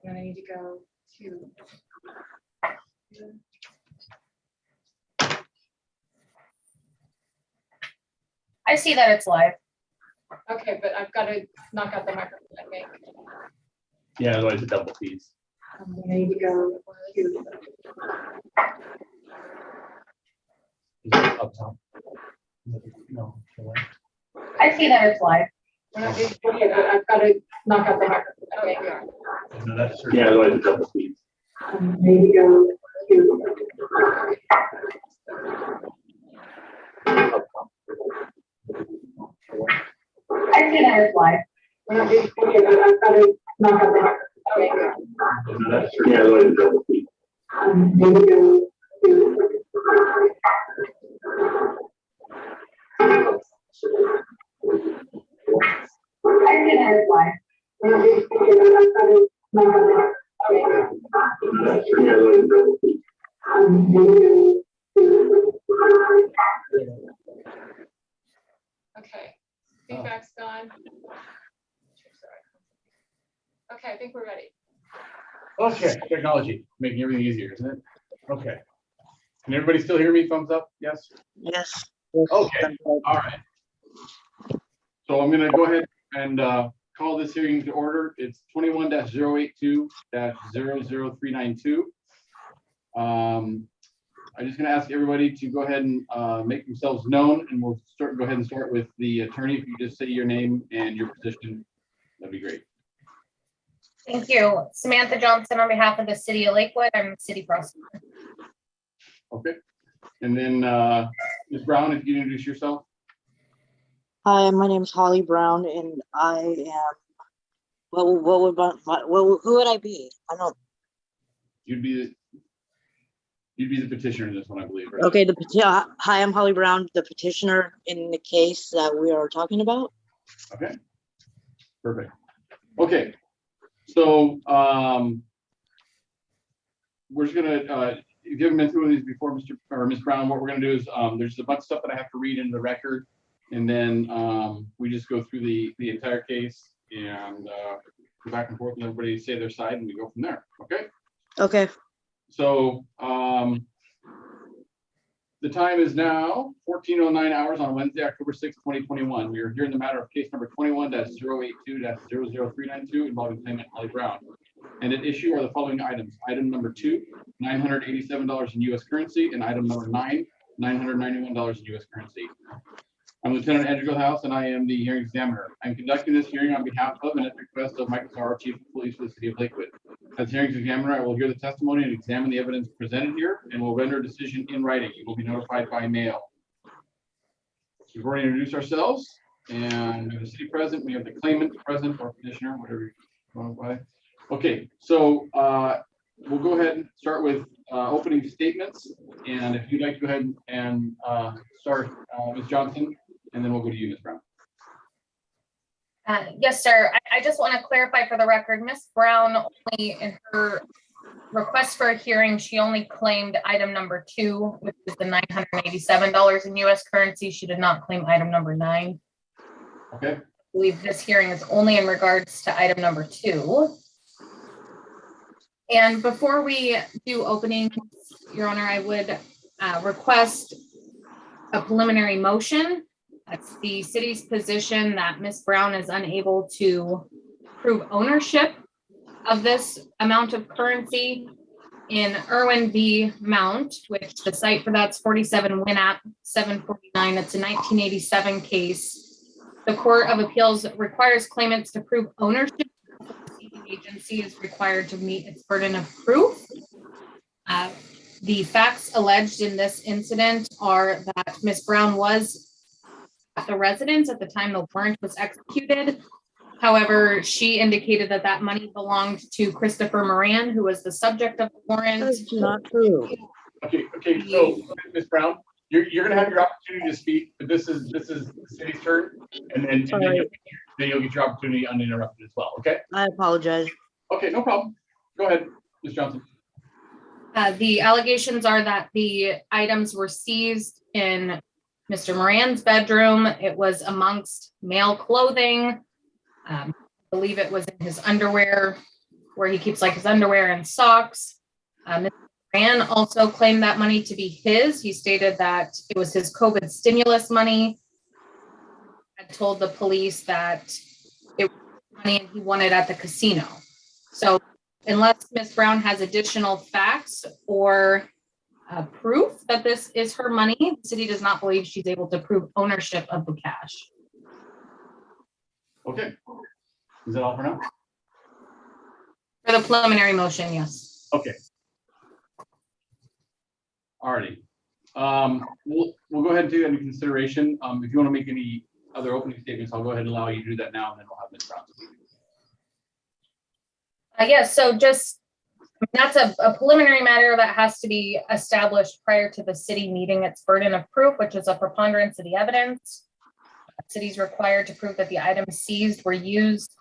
And I need to go to. I see that it's live. Okay, but I've got to knock out the microphone, I think. Yeah, otherwise a double fees. I need to go to. Is it up top? No. I see that it's live. Okay, but I've got to knock out the microphone, I think. No, that's yeah, otherwise a double fees. I need to go to. I see that it's live. Okay, but I've got to knock out the microphone. Okay. No, that's yeah, otherwise a double fees. I need to go to. I see that it's live. Okay, but I've got to knock out the microphone. Okay. No, that's yeah, otherwise a double fees. I need to go to. Okay, feedback's gone. Okay, I think we're ready. Okay, technology, making everything easier, isn't it? Okay. Can everybody still hear me? Thumbs up? Yes? Yes. Okay, all right. So I'm gonna go ahead and call this hearing to order. It's 21-082-00392. I'm just gonna ask everybody to go ahead and make themselves known, and we'll go ahead and start with the attorney. If you just say your name and your position, that'd be great. Thank you. Samantha Johnson on behalf of the city of Lakewood. I'm the city prosecutor. Okay. And then Ms. Brown, if you introduce yourself. Hi, my name is Holly Brown, and I am. Who would I be? I don't. You'd be the petitioner in this one, I believe. Right? Okay, hi, I'm Holly Brown, the petitioner in the case that we are talking about. Okay. Perfect. Okay. So we're just gonna if you haven't been through these before, Mr. or Ms. Brown, what we're gonna do is there's a bunch of stuff that I have to read into the record, and then we just go through the entire case and go back and forth and everybody say their side and we go from there. Okay. Okay. So the time is now 14:09 hours on Wednesday, October 6th, 2021. We are here in the matter of case number 21-082-00392 involving claimant Holly Brown. And at issue are the following items. Item number 2, $987 in U.S. currency, and item number 9, $991 in U.S. currency. I'm Lieutenant Andrew House, and I am the hearing examiner. I'm conducting this hearing on behalf of and at the request of Michael Sauer, Chief of Police for the City of Lakewood. As hearing examiner, I will hear the testimony and examine the evidence presented here, and will render a decision in writing. You will be notified by mail. We've already introduced ourselves, and we have the city present. We have the claimant present, or petitioner, whatever you want by. Okay, so we'll go ahead and start with opening statements. And if you'd like to go ahead and start, Ms. Johnson, and then we'll go to you, Ms. Brown. Yes, sir. I just want to clarify for the record, Ms. Brown only in her request for a hearing, she only claimed item number 2, which is the $987 in U.S. currency. She did not claim item number 9. Okay. I believe this hearing is only in regards to item number 2. And before we do opening, Your Honor, I would request a preliminary motion. That's the city's position that Ms. Brown is unable to prove ownership of this amount of currency in Irwin v. Mount, which the site for that's 47 Winnat 749. It's a 1987 case. The Court of Appeals requires claimants to prove ownership. The agency is required to meet its burden of proof. The facts alleged in this incident are that Ms. Brown was at the residence at the time the warrant was executed. However, she indicated that that money belonged to Christopher Moran, who was the subject of the warrant. That's not true. Okay. So, Ms. Brown, you're going to have your opportunity to speak, but this is the city's turn, and then you'll get your opportunity uninterrupted as well. Okay. I apologize. Okay, no problem. Go ahead, Ms. Johnson. The allegations are that the items were seized in Mr. Moran's bedroom. It was amongst male clothing. I believe it was in his underwear. where he keeps like his underwear and socks. Mr. Moran also claimed that money to be his. He stated that it was his COVID stimulus money. Had told the police that it was money and he won it at the casino. So unless Ms. Brown has additional facts or proof that this is her money, the city does not believe she's able to prove ownership of the cash. Okay. Is that all for now? For the preliminary motion, yes. Okay. Alrighty. We'll go ahead and take that into consideration. If you want to make any other opening statements, I'll go ahead and allow you to do that now, and then we'll have Ms. Brown speak. Yes, so just, that's a preliminary matter that has to be established prior to the city meeting its burden of proof, which is a preponderance of the evidence. The city's required to prove that the items seized were used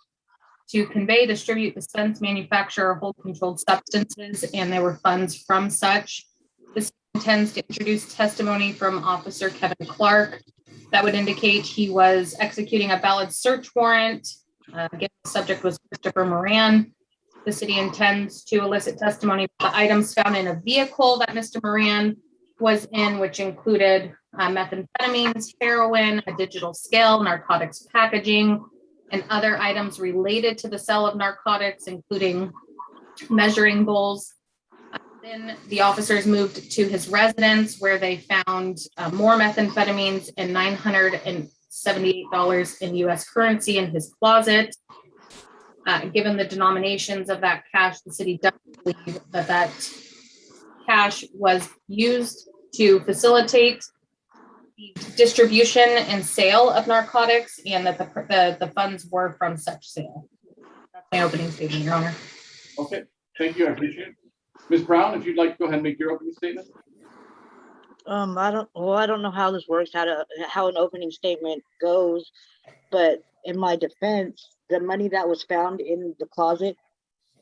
to convey, distribute, dispense, manufacture, or hold controlled substances, and there were funds from such. This intends to introduce testimony from Officer Kevin Clark that would indicate he was executing a valid search warrant. Again, the subject was Christopher Moran. The city intends to elicit testimony of the items found in a vehicle that Mr. Moran was in, which included methamphetamines, heroin, a digital scale, narcotics packaging, and other items related to the sale of narcotics, including measuring bowls. Then the officers moved to his residence where they found more methamphetamines and $978 in US currency in his closet. Given the denominations of that cash, the city doesn't believe that that cash was used to facilitate the distribution and sale of narcotics, and that the funds were from such sale. That's my opening statement, Your Honor. Okay, thank you. I appreciate it. Ms. Brown, if you'd like to go ahead and make your opening statement. I don't know how this works, how an opening statement goes, but in my defense, the money that was found in the closet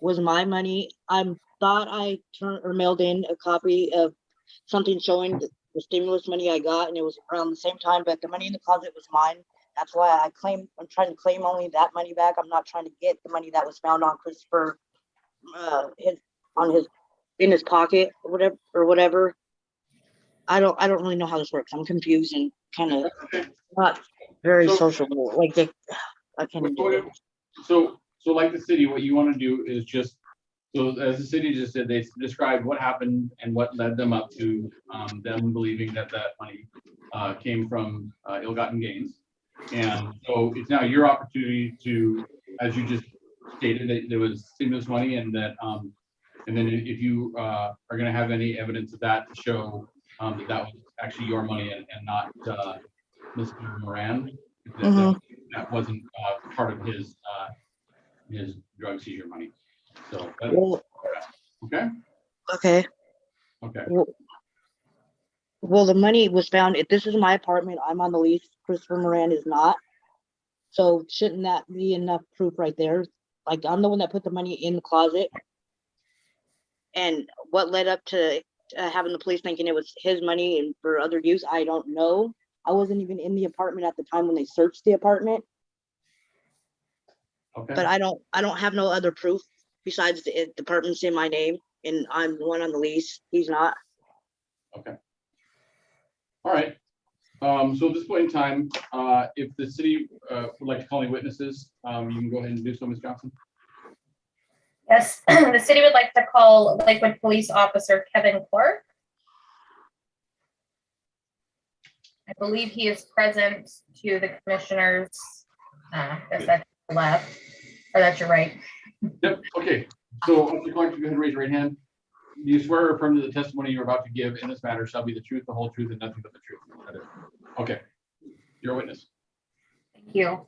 was my money. I thought I mailed in a copy of something showing the stimulus money I got, and it was around the same time, but the money in the closet was mine. That's why I'm trying to claim only that money back. I'm not trying to get the money that was found on Christopher, in his pocket or whatever. I don't really know how this works. I'm confused and kind of not very sociable. Like I can't do it. So like the city, what you want to do is just, so as the city just said, they described what happened and what led them up to them believing that money came from ill-gotten gains. And so it's now your opportunity to, as you just stated, that there was stimulus money, and that and then if you are going to have any evidence of that to show that was actually your money and not Mr. Moran, that wasn't part of his drug seizure money. So okay. Well, the money was found. If this is my apartment, I'm on the lease. Christopher Moran is not. So shouldn't that be enough proof right there? Like, I'm the one that put the money in the closet. And what led up to having the police thinking it was his money and for other use, I don't know. I wasn't even in the apartment at the time when they searched the apartment. Okay. But I don't have no other proof besides the apartment's in my name and I'm the one on the lease. He's not. Okay. All right. So at this point in time, if the city would like to call any witnesses, you can go ahead and do so, Ms. Johnson. Yes, the city would like to call Lakewood Police Officer Kevin Clark. I believe he is present to the commissioners. Guess that's left, or that's your right. Yep. Okay. So, Officer Clark, you go ahead and raise your right hand. Do you swear or affirm that the testimony you're about to give in this matter shall be the truth, the whole truth, and nothing but the truth? That is. Okay. You're a witness. Thank you.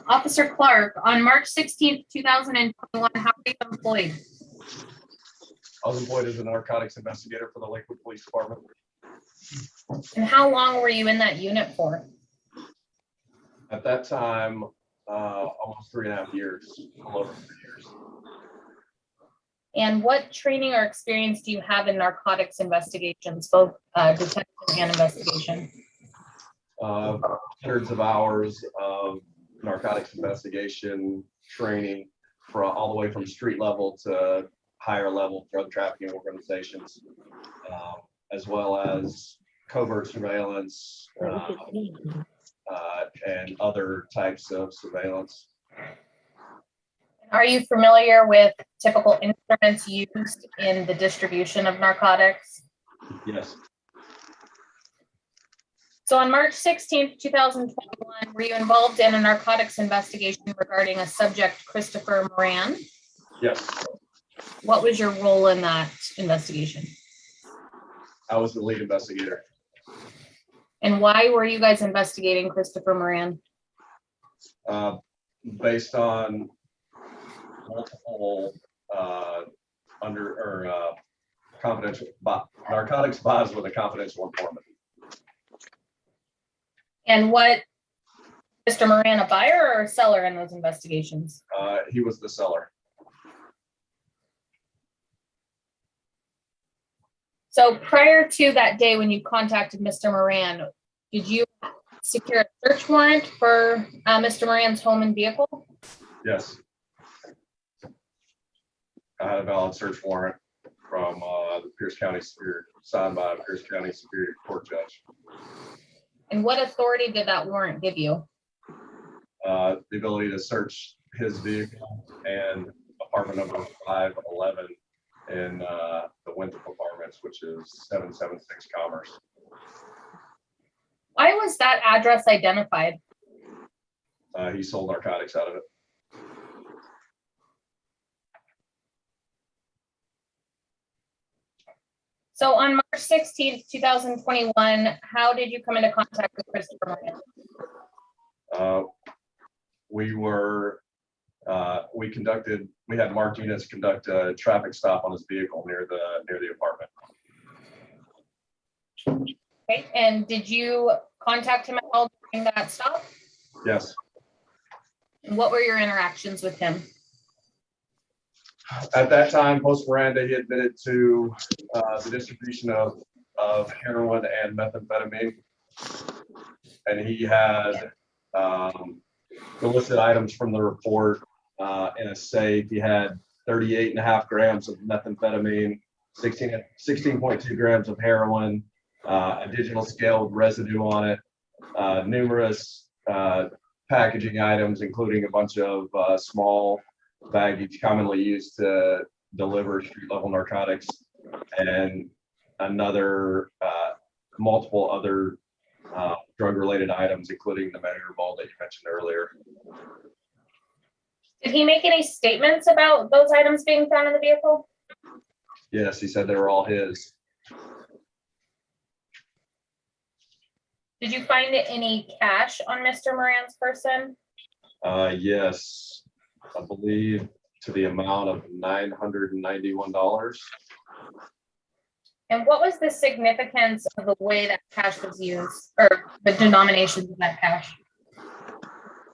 Officer Clark, on March 16th, 2021, how were you employed? I was employed as a narcotics investigator for the Lakewood Police Department. And how long were you in that unit for? At that time, almost 3.5 years, a little over 3 years. And what training or experience do you have in narcotics investigations, both detection and investigation? Hundreds of hours of narcotics investigation training all the way from street level to higher level drug trafficking organizations, as well as covert surveillance, and other types of surveillance. Are you familiar with typical instruments used in the distribution of narcotics? Yes, So on March 16th, 2021, were you involved in a narcotics investigation regarding a subject, Christopher Moran? yes. What was your role in that investigation? I was the lead investigator. And why were you guys investigating Christopher Moran? Based on multiple confidential narcotics buys with a confidential informant. And what, Mr. Moran, a buyer or a seller in those investigations? He was the seller. So prior to that day when you contacted Mr. Moran, did you secure a search warrant for Mr. Moran's home and vehicle? Yes. I had a valid search warrant from the Pierce County Superior, signed by a Pierce County Superior Court judge. And what authority did that warrant give you? The ability to search his vehicle and apartment number 511 in the Winthrop Apartments, which is 776 Commerce. Why was that address identified? He sold narcotics out of it. So on March 16th, 2021, how did you come into contact with Christopher Moran? We had marked units conduct a traffic stop on his vehicle near the apartment. Okay, and did you contact him at all during that stop? Yes. And what were your interactions with him? At that time, post Miranda, he admitted to the distribution of heroin and methamphetamine. And he had illicit items from the report in a safe. He had 38.5 grams of methamphetamine, 16.2 grams of heroin, a digital scale with residue on it, numerous packaging items, including a bunch of small baggage commonly used to deliver street level narcotics, and multiple other drug related items, including the measure ball that you mentioned earlier. Did he make any statements about those items being found in the vehicle? Yes, he said they were all his. Did you find any cash on Mr. Moran's person? Yes, I believe to the amount of $991. And what was the significance of the way that cash was used, or the denominations of that cash?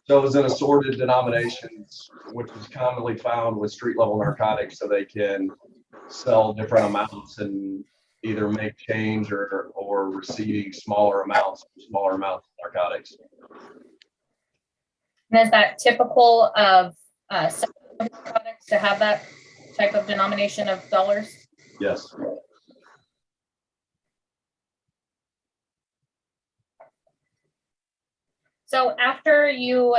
So it was in assorted denominations, which is commonly found with street level narcotics, so they can sell different amounts and either make change or receiving smaller amounts of narcotics. And is that typical of products to have that type of denomination of dollars? Yes. So after you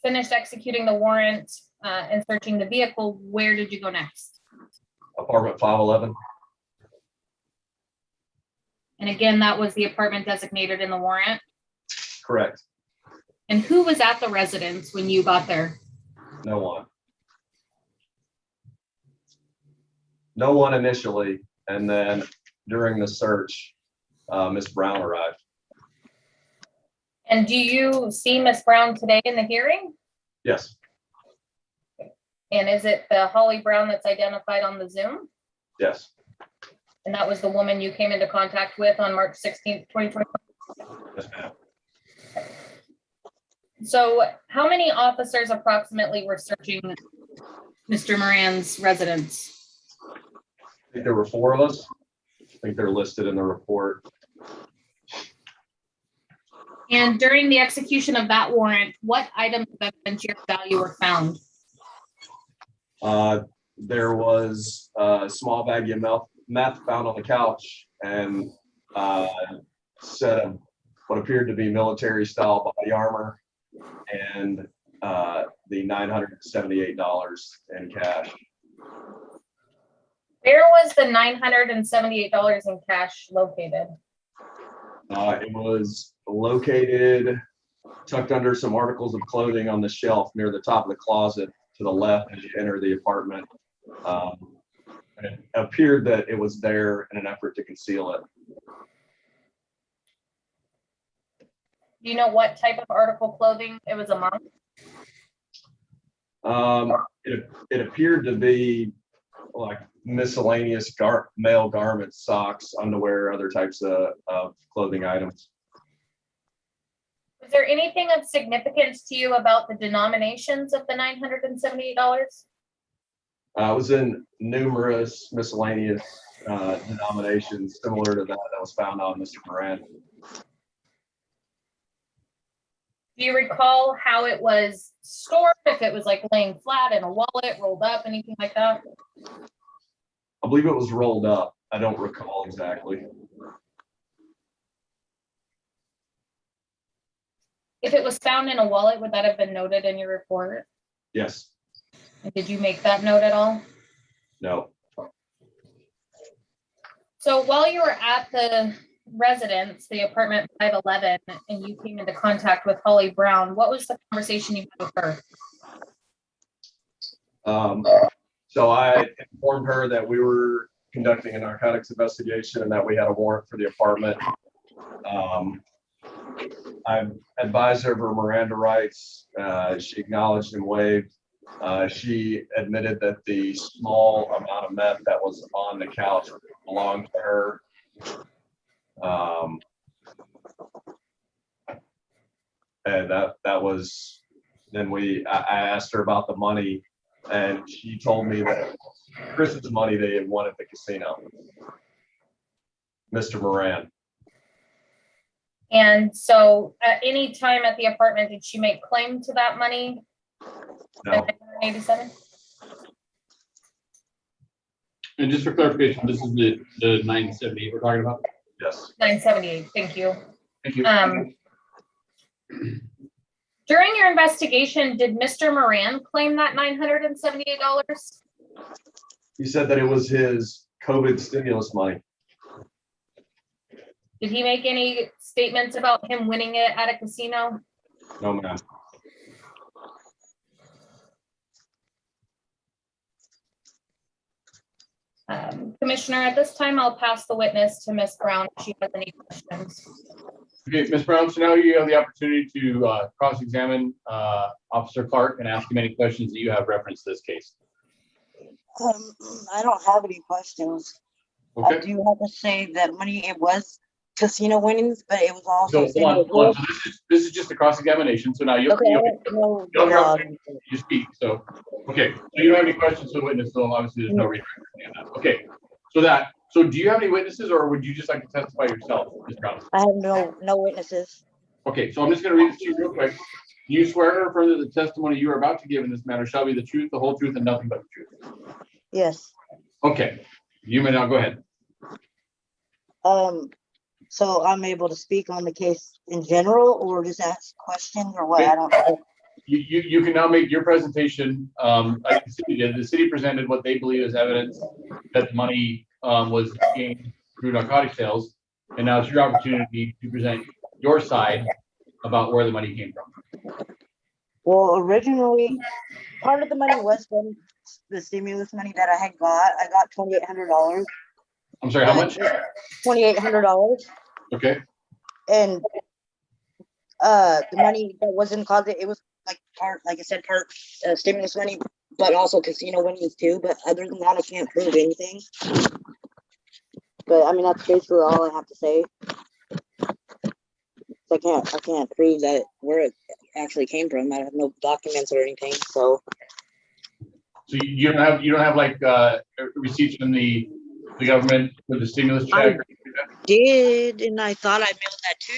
finished executing the warrant and searching the vehicle, where did you go next? Apartment 511. And again, that was the apartment designated in the warrant. Correct. And who was at the residence when you got there? No one. No one initially, and then during the search, Ms. Brown arrived. And do you see Ms. Brown today in the hearing? Yes. And is it the Holly Brown that's identified on the Zoom? Yes. And that was the woman you came into contact with on March 16th, 2021? Yes, ma'am. So how many officers approximately were searching Mr. Moran's residence? I think there were 4 of us. I think they're listed in the report. And during the execution of that warrant, what items of evidentiary value were found? There was a small baggie of meth found on the couch and a set of what appeared to be military style body armor and the $978 in cash. Where was the $978 in cash located? It was located tucked under some articles of clothing on the shelf near the top of the closet to the left as you enter the apartment. And it appeared that it was there in an effort to conceal it. Do you know what type of article clothing it was among? It appeared to be like miscellaneous male garments, socks, underwear, other types of clothing items. Was there anything of significance to you about the denominations of the $978? I was in numerous miscellaneous denominations similar to that was found on Mr. Moran. Do you recall how it was stored? If it was like laying flat in a wallet, rolled up, anything like that? I believe it was rolled up. I don't recall exactly. If it was found in a wallet, would that have been noted in your report? Yes. And did you make that note at all? No. So while you were at the residence, the apartment 511, and you came into contact with Holly Brown, what was the conversation you had with her? So I informed her that we were conducting a narcotics investigation and that we had a warrant for the apartment. I advised her of her Miranda rights. She acknowledged and waived. She admitted that the small amount of meth that was on the couch belonged to her. And that was, then I asked her about the money, and she told me that it was Chris's money they had won at the casino. Mr. Moran. And so at any time at the apartment, did she make claim to that money? No. 87? And just for clarification, this is the 978 we're talking about? Yes. 978, thank you. Thank you. During your investigation, did Mr. Moran claim that $978? He said that it was his COVID stimulus money. Did he make any statements about him winning it at a casino? No, ma'am. Commissioner, at this time, I'll pass the witness to Ms. Brown if she has any questions. Okay, Ms. Brown, so now you have the opportunity to cross-examine Officer Clark and ask him any questions that you have referenced to this case. I don't have any questions. I Okay, do have to say that money, it was casino winnings, but it was also. so hold on. So this is just a cross-examination, so now you'll Okay, I don't know you'll the, have the opportunity to speak, so, okay, so you don't have any questions for the witness, so obviously there's no reason to that. Okay, so do you have any witnesses, or would you just like to testify yourself, Ms. Brown? I have no witnesses. Okay, so I'm just gonna read this to you real quick. Do you swear or affirm that the testimony you are about to give in this matter shall be the truth, the whole truth, and nothing but the truth? Yes. Okay, you may now go ahead. So I'm able to speak on the case in general, or just ask questions, or what? I don't know. You can now make your presentation. Like the city presented what they believe is evidence that the money was gained through narcotic sales, and now it's your opportunity to present your side about where the money came from. Well, originally, part of the money was from the stimulus money that I had got. I got $2,800. I'm sorry, how much? $2,800. Okay, And the money that was in the closet, it was like I said, part stimulus money, but also casino winnings too. But other than that, I can't prove anything. But I mean, that's basically all I have to say. I can't prove that where it actually came from. I have no documents or anything. So you don't have like receipts from the government for the stimulus check? did, and I thought I mailed that to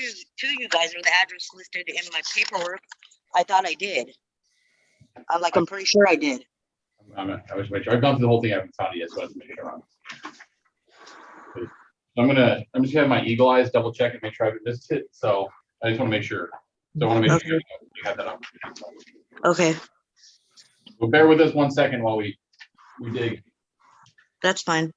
you guys, or the address listed in my paperwork. I thought I did. I'm pretty sure I did. I was make sure. I've gone through the whole thing. I haven't found it yet, so I have to make sure. So I'm just gonna have my eagle eyes double check and make sure I haven't missed it. So I just want to make sure. So I want to make sure you have that up. Okay, So bear with us 1 second while we dig. that's fine.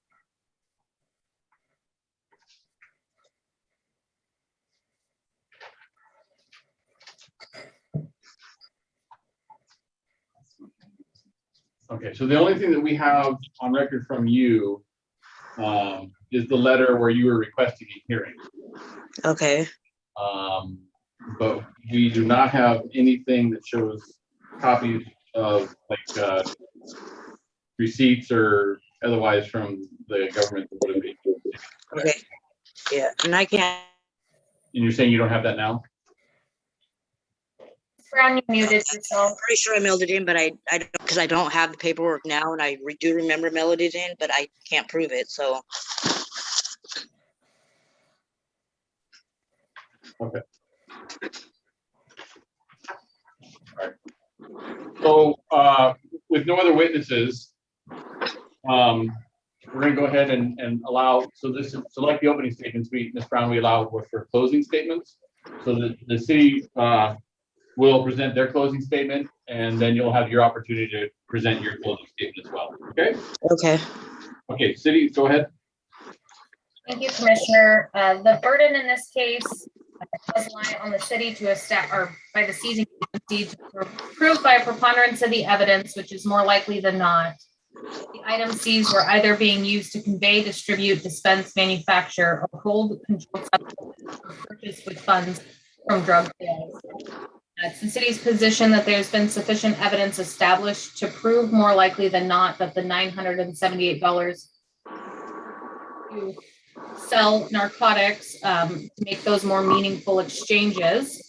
Okay, so the only thing that we have on record from you is the letter where you were requesting a hearing. Okay, But we do not have anything that shows copies of like receipts or otherwise from the government. That would be. okay, yeah, and I can't, And you're saying you don't have that now? Brown, you muted I'm yourself. pretty sure I mailed it in, but I don't, because I don't have the paperwork now, and I do remember mailing it in, but I can't prove it, so. Okay. All right. So with no other witnesses, we're going to go ahead and allow. So like the opening statements, Ms. Brown, we allow for closing statements. So the city will present their closing statement, and then you'll have your opportunity to present your closing statement as well. Okay. Okay. Okay. City, go ahead. Thank you, Commissioner. The burden in this case does lie on the city to establish, or by the seizing agency to prove by a preponderance of the evidence, which is more likely than not, the items seized were either being used to convey, distribute, dispense, manufacture, or hold controlled substances or purchase with funds from drug sales. It's the city's position that there's been sufficient evidence established to prove more likely than not that the $978 to sell narcotics, to make those more meaningful exchanges.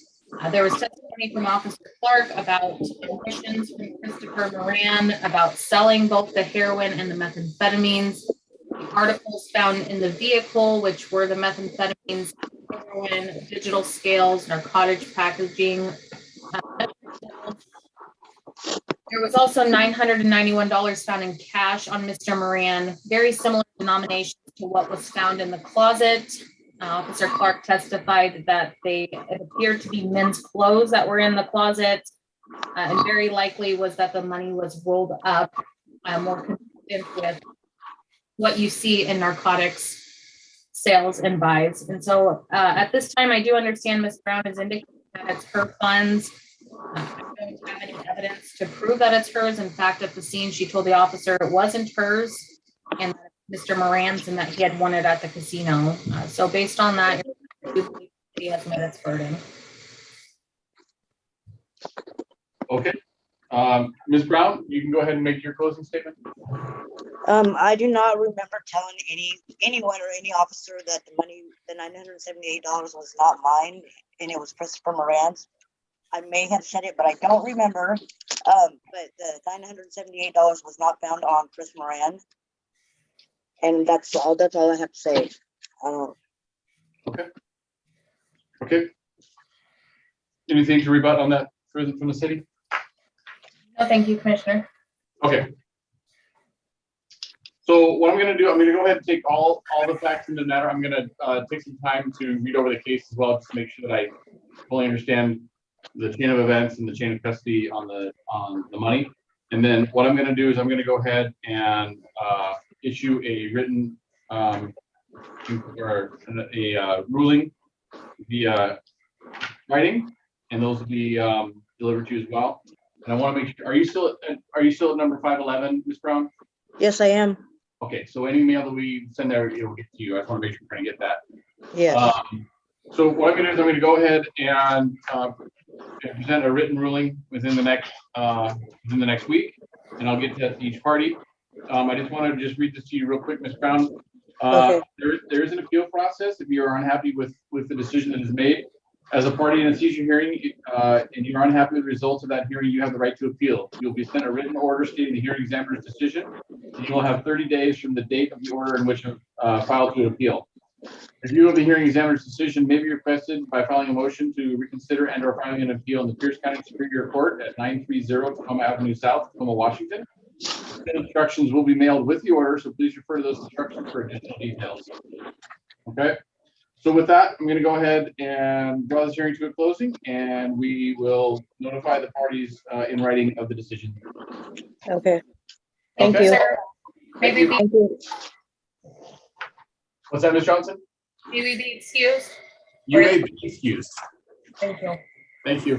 There was testimony from Officer Clark about admissions from Christopher Moran about selling both the heroin and the methamphetamines. The articles found in the vehicle, which were the methamphetamines, heroin, digital scales, narcotic packaging. There was also $991 found in cash on Mr. Moran, very similar denominations to what was found in the closet. Officer Clark testified that it appeared to be men's clothes that were in the closet, and very likely was that the money was rolled up, more consistent with what you see in narcotics sales and buys. And so at this time, I do understand Ms. Brown has indicated that it's her funds. I don't have any evidence to prove that it's hers. In fact, at the scene, she told the officer it wasn't hers and Mr. Moran's, and that he had won it at the casino. So based on that, he has met its burden. Okay. Ms. Brown, you can go ahead and make your closing statement. I do not remember telling anyone or any officer that the money, the $978 was not mine and it was Christopher Moran's. I may have said it, but I don't remember. But the $978 was not found on Chris Moran. And that's all I have to say. Okay. Anything to rebut on that further from the city? No, thank you, Commissioner. Okay. So what I'm going to do, I'm going to go ahead and take all the facts into the matter. I'm going to take some time to read over the case as well, just to make sure that I fully understand the chain of events and the chain of custody on the money. And then what I'm going to do is I'm going to go ahead and issue a written or a ruling via writing, and those will be delivered to you as well. And I want to make sure, are you still at number 511, Ms. Brown? Yes, I am. Okay, so any mail that we send there, it will get to you. I just want to make sure we're going to get that. Yes. So what I'm going to do is I'm going to go ahead and present a written ruling within the next week, and I'll get that to each party. I just want to read this to you real quick, Ms. Brown. Okay. There is an appeal process if you are unhappy with the decision that is made. As a party in a seizure hearing, and you're unhappy with the results of that hearing, you have the right to appeal. You'll be sent a written order stating the hearing examiner's decision, and you will have 30 days from the date of the order in which filed to appeal. Review of the hearing examiner's decision may be requested by filing a motion to reconsider and/or filing an appeal in the Pierce County Superior Court at 930 Tacoma Avenue South, Tacoma, Washington. The instructions will be mailed with the order, so please refer to those instructions for additional details. Okay, so with that, I'm going to go ahead and draw this hearing to a closing, and we will notify the parties in writing of the decision. Okay. Thank Okay. you. Sir, may we be, Thank you. What's that, Ms. Johnson? may we be excused? You may be excused. Thank you. Thank you.